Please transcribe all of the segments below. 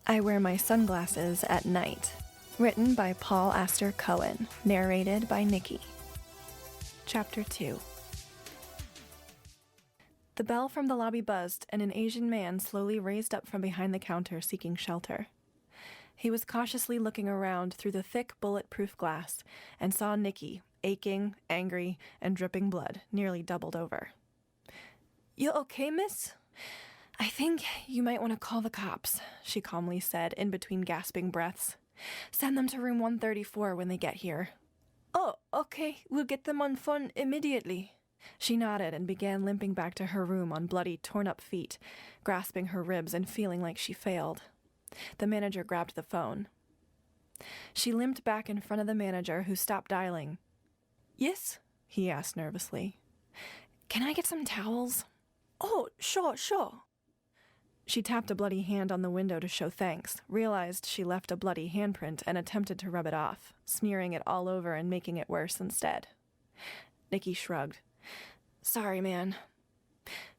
I Wear My Sunglasses at Night. Written by Paul Aster Cohen. Narrated by Nicky. Chapter 2. The bell from the lobby buzzed, and an Asian man slowly raised up from behind the counter seeking shelter. He was cautiously looking around through the thick, bulletproof glass and saw Nicky, aching, angry, and dripping blood, nearly doubled over. "You okay, miss?" "I think you might want to call the cops," she calmly said in between gasping breaths. "Send them to room 134 when they get here." "Oh, okay. We'll get them on phone immediately." She nodded and began limping back to her room on bloody, torn-up feet, grasping her ribs and feeling like she failed. The manager grabbed the phone. She limped back in front of the manager, who stopped dialing. "Yes?" he asked nervously. "Can I get some towels?" "Oh, sure." She tapped a bloody hand on the window to show thanks, realized she left a bloody handprint, and attempted to rub it off, smearing it all over and making it worse instead. Nicky shrugged. "Sorry, man."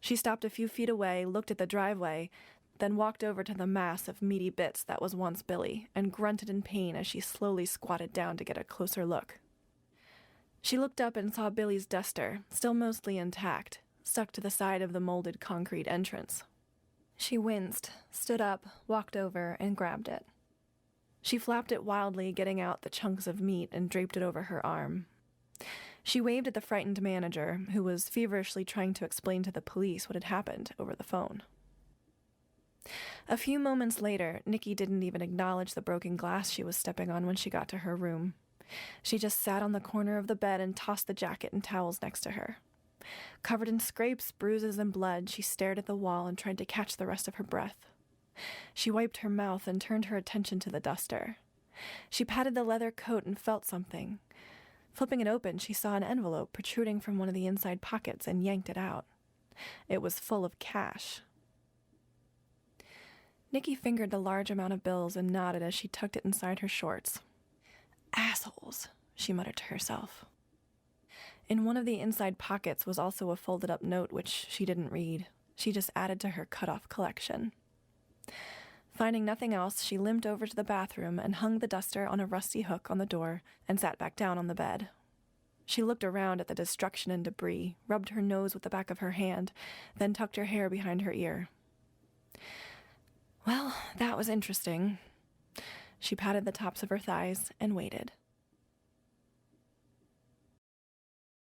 She stopped a few feet away, looked at the driveway, then walked over to the mass of meaty bits that was once Billy, and grunted in pain as she slowly squatted down to get a closer look. She looked up and saw Billy's duster, still mostly intact, stuck to the side of the molded concrete entrance. She winced, stood up, walked over, and grabbed it. She flapped it wildly, getting out the chunks of meat, and draped it over her arm. She waved at the frightened manager, who was feverishly trying to explain to the police what had happened over the phone. A few moments later, Nicky didn't even acknowledge the broken glass she was stepping on when she got to her room. She just sat on the corner of the bed and tossed the jacket and towels next to her. Covered in scrapes, bruises, and blood, she stared at the wall and tried to catch the rest of her breath. She wiped her mouth and turned her attention to the duster. She patted the leather coat and felt something. Flipping it open, she saw an envelope protruding from one of the inside pockets and yanked it out. It was full of cash. Nicky fingered the large amount of bills and nodded as she tucked it inside her shorts. "Assholes," she muttered to herself. In one of the inside pockets was also a folded-up note which she didn't read. She just added to her cut-off collection. Finding nothing else, she limped over to the bathroom and hung the duster on a rusty hook on the door and sat back down on the bed. She looked around at the destruction and debris, rubbed her nose with the back of her hand, then tucked her hair behind her ear. Well, that was interesting. She patted the tops of her thighs and waited.